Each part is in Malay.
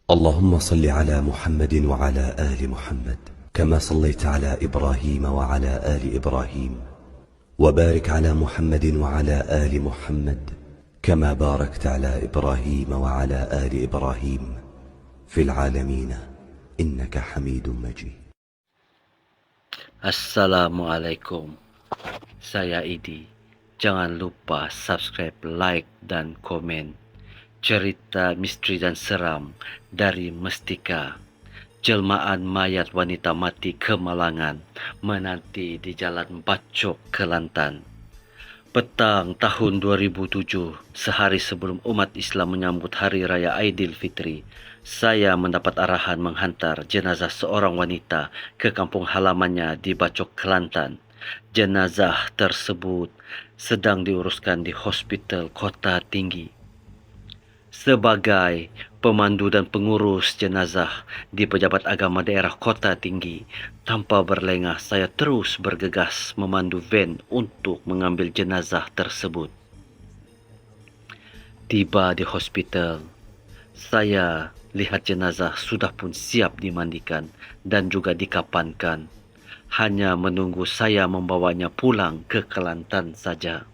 اللهم صل على محمد وعلى آل محمد كما صليت على إبراهيم وعلى آل إبراهيم وبارك على محمد وعلى آل محمد كما باركت على إبراهيم وعلى آل إبراهيم في العالمين إنك حميد مجيد. Assalamualaikum. Saya Idi. Jangan lupa subscribe, like, dan komen. Cerita misteri dan seram dari Mestika. Jelmaan mayat wanita mati ke Malangan menanti di Jalan Bacok, Kelantan. Petang tahun 2007, sehari sebelum umat Islam menyambut Hari Raya Aidilfitri, saya mendapat arahan menghantar jenazah seorang wanita ke kampung halamannya di Bacok, Kelantan. Jenazah tersebut sedang diuruskan di Hospital Kota Tinggi. Sebagai pemandu dan pengurus jenazah di Pejabat Agama Daerah Kota Tinggi, tanpa berlengah saya terus bergegas memandu van untuk mengambil jenazah tersebut. Tiba di hospital, saya lihat jenazah sudah pun siap dimandikan dan juga dikapankan. Hanya menunggu saya membawanya pulang ke Kelantan saja.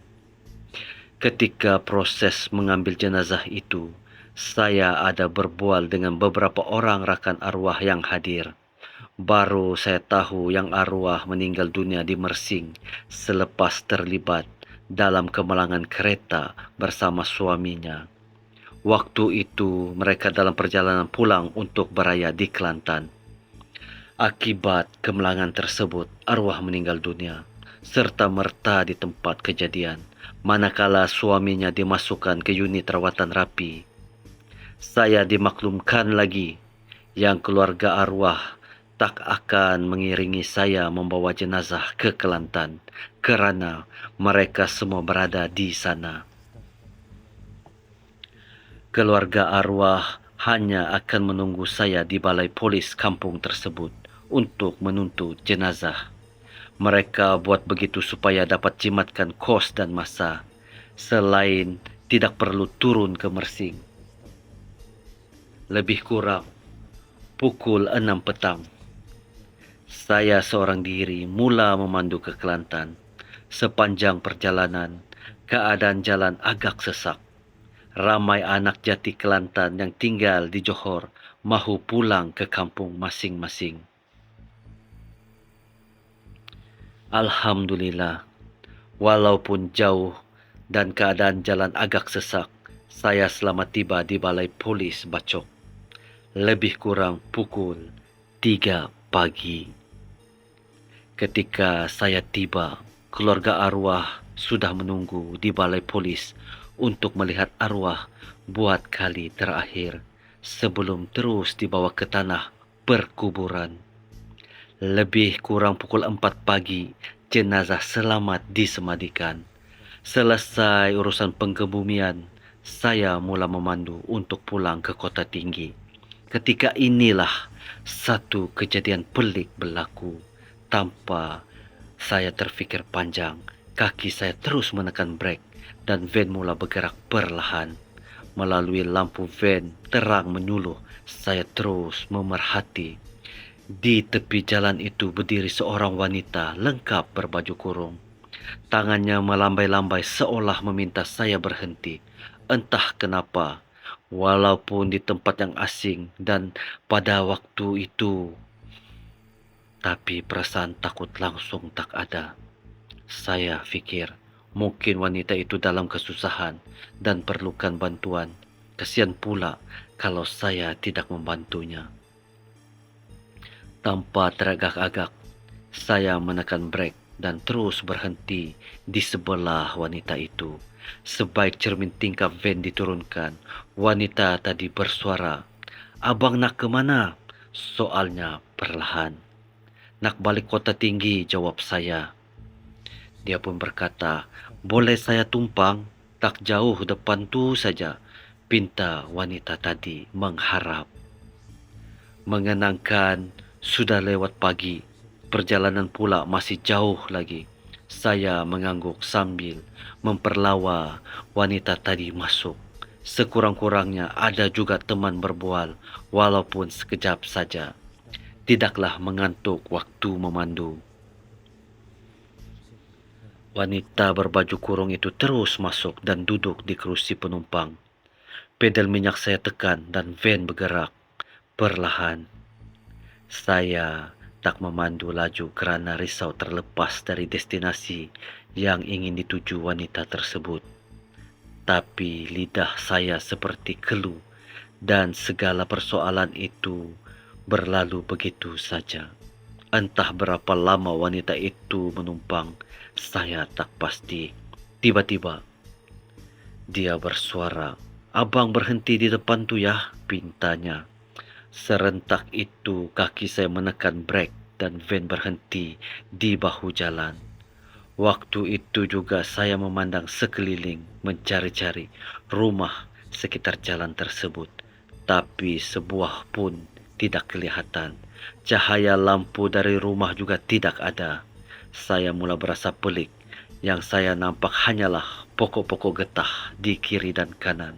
Ketika proses mengambil jenazah itu, saya ada berbual dengan beberapa orang rakan arwah yang hadir. Baru saya tahu yang arwah meninggal dunia di Mersing selepas terlibat dalam kemalangan kereta bersama suaminya. Waktu itu mereka dalam perjalanan pulang untuk beraya di Kelantan. Akibat kemalangan tersebut, arwah meninggal dunia serta-merta di tempat kejadian, manakala suaminya dimasukkan ke unit rawatan rapi. Saya dimaklumkan lagi yang keluarga arwah tak akan mengiringi saya membawa jenazah ke Kelantan kerana mereka semua berada di sana. Keluarga arwah hanya akan menunggu saya di balai polis kampung tersebut untuk menuntut jenazah. Mereka buat begitu supaya dapat jimatkan kos dan masa, selain tidak perlu turun ke Mersing. Lebih kurang pukul 6 petang, saya seorang diri mula memandu ke Kelantan. Sepanjang perjalanan, keadaan jalan agak sesak. Ramai anak jati Kelantan yang tinggal di Johor mahu pulang ke kampung masing-masing. Alhamdulillah, walaupun jauh dan keadaan jalan agak sesak, saya selamat tiba di balai polis Bacok. Lebih kurang pukul 3 pagi. Ketika saya tiba, keluarga arwah sudah menunggu di balai polis untuk melihat arwah buat kali terakhir sebelum terus dibawa ke tanah perkuburan. Lebih kurang pukul 4 pagi, jenazah selamat disemadikan. Selesai urusan pengkebumian, saya mula memandu untuk pulang ke Kota Tinggi. Ketika inilah satu kejadian pelik berlaku. Tanpa saya terfikir panjang, kaki saya terus menekan brek dan van mula bergerak perlahan. Melalui lampu van terang menyuluh, saya terus memerhati. Di tepi jalan itu berdiri seorang wanita lengkap berbaju kurung. Tangannya melambai-lambai seolah meminta saya berhenti. Entah kenapa, walaupun di tempat yang asing dan pada waktu itu, tapi perasaan takut langsung tak ada. Saya fikir mungkin wanita itu dalam kesusahan dan perlukan bantuan. Kasihan pula kalau saya tidak membantunya. Tanpa teragak-agak, saya menekan brek dan terus berhenti di sebelah wanita itu. Sebaik cermin tingkap van diturunkan, wanita tadi bersuara, "Abang nak ke mana?" Soalnya perlahan. "Nak balik Kota Tinggi," jawab saya. Dia pun berkata, "Boleh saya tumpang? Tak jauh depan tu saja," pinta wanita tadi mengharap. Mengenangkan sudah lewat pagi, perjalanan pula masih jauh lagi. Saya mengangguk sambil memperlawa wanita tadi masuk. Sekurang-kurangnya ada juga teman berbual, walaupun sekejap saja. Tidaklah mengantuk waktu memandu. Wanita berbaju kurung itu terus masuk dan duduk di kerusi penumpang. Pedal minyak saya tekan dan van bergerak perlahan. Saya tak memandu laju kerana risau terlepas dari destinasi yang ingin dituju wanita tersebut. Tapi lidah saya seperti kelu dan segala persoalan itu berlalu begitu saja. Entah berapa lama wanita itu menumpang, saya tak pasti. Tiba-tiba dia bersuara, "Abang berhenti di depan tu ya," pintanya. Serentak itu kaki saya menekan brek dan van berhenti di bahu jalan. Waktu itu juga saya memandang sekeliling mencari-cari rumah sekitar jalan tersebut. Tapi sebuah pun tidak kelihatan. Cahaya lampu dari rumah juga tidak ada. Saya mula berasa pelik. Yang saya nampak hanyalah pokok-pokok getah di kiri dan kanan.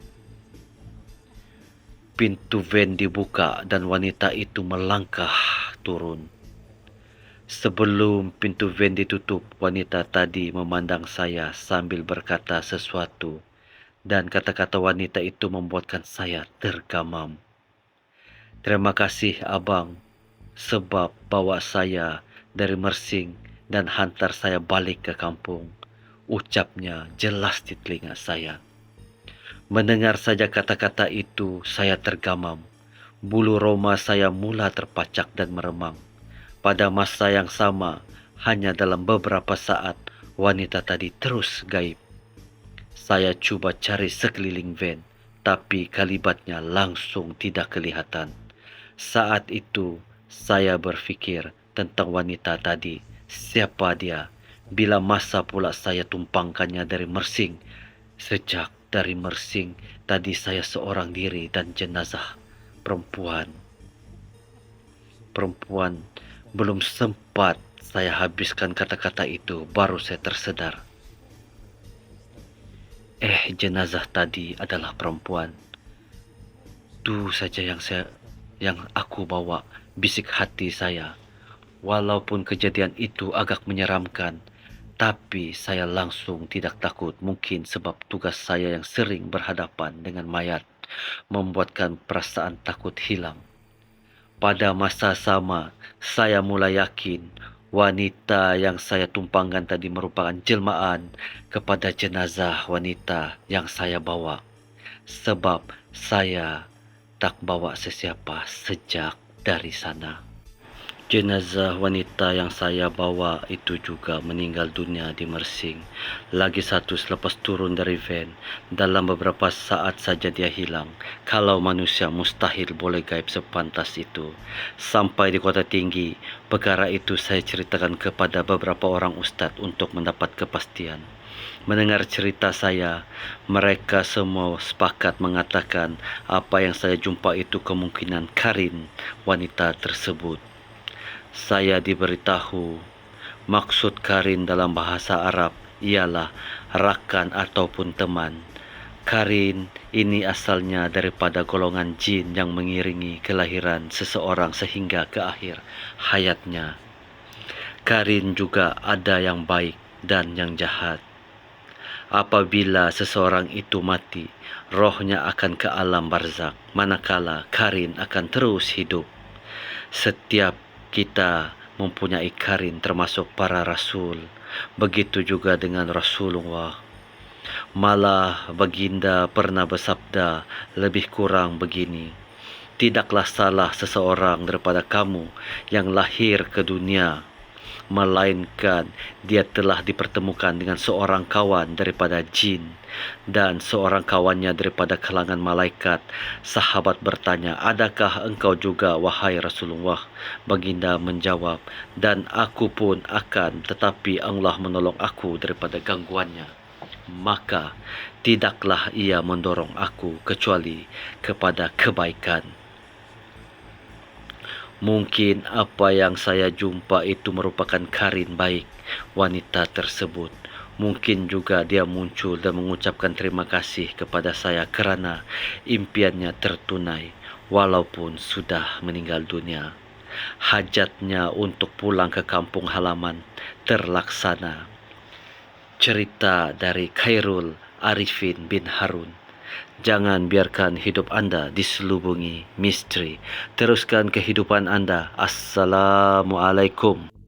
Pintu van dibuka dan wanita itu melangkah turun. Sebelum pintu van ditutup, wanita tadi memandang saya sambil berkata sesuatu. Dan kata-kata wanita itu membuatkan saya tergamam. "Terima kasih abang sebab bawa saya dari Mersing dan hantar saya balik ke kampung," ucapnya jelas di telinga saya. Mendengar saja kata-kata itu, saya tergamam. Bulu roma saya mula terpacak dan meremang. Pada masa yang sama, hanya dalam beberapa saat, wanita tadi terus gaib. Saya cuba cari sekeliling van, tapi kalibatnya langsung tidak kelihatan. Saat itu, saya berfikir tentang wanita tadi. Siapa dia? Bila masa pula saya tumpangkannya dari Mersing? Sejak dari Mersing, tadi saya seorang diri dan jenazah perempuan. Belum sempat saya habiskan kata-kata itu, baru saya tersedar. Jenazah tadi adalah perempuan. Itu saja yang aku bawa, bisik hati saya. Walaupun kejadian itu agak menyeramkan, tapi saya langsung tidak takut. Mungkin sebab tugas saya yang sering berhadapan dengan mayat membuatkan perasaan takut hilang. Pada masa sama, saya mulai yakin wanita yang saya tumpangkan tadi merupakan jelmaan kepada jenazah wanita yang saya bawa. Sebab saya tak bawa sesiapa sejak dari sana. Jenazah wanita yang saya bawa itu juga meninggal dunia di Mersing. Lagi satu selepas turun dari van. Dalam beberapa saat saja dia hilang. Kalau manusia mustahil boleh gaib sepantas itu. Sampai di Kota Tinggi, perkara itu saya ceritakan kepada beberapa orang ustaz untuk mendapat kepastian. Mendengar cerita saya, mereka semua sepakat mengatakan apa yang saya jumpa itu kemungkinan Karin wanita tersebut. Saya diberitahu maksud Karin dalam bahasa Arab ialah rakan ataupun teman. Karin ini asalnya daripada golongan jin yang mengiringi kelahiran seseorang sehingga ke akhir hayatnya. Karin juga ada yang baik dan yang jahat. Apabila seseorang itu mati, rohnya akan ke alam barzak, manakala Karin akan terus hidup. Setiap kita mempunyai Karin termasuk para rasul. Begitu juga dengan Rasulullah. Malah baginda pernah bersabda lebih kurang begini, "Tidaklah salah seseorang daripada kamu yang lahir ke dunia, melainkan dia telah dipertemukan dengan seorang kawan daripada jin dan seorang kawannya daripada kalangan malaikat." Sahabat bertanya, "Adakah engkau juga, wahai Rasulullah?" Baginda menjawab, "Dan aku pun akan, tetapi Allah menolong aku daripada gangguannya. Maka tidaklah ia mendorong aku kecuali kepada kebaikan." Mungkin apa yang saya jumpa itu merupakan Karin baik wanita tersebut. Mungkin juga dia muncul dan mengucapkan terima kasih kepada saya kerana impiannya tertunai walaupun sudah meninggal dunia. Hajatnya untuk pulang ke kampung halaman terlaksana. Cerita dari Khairul Arifin bin Harun. Jangan biarkan hidup anda diselubungi misteri. Teruskan kehidupan anda. Assalamualaikum.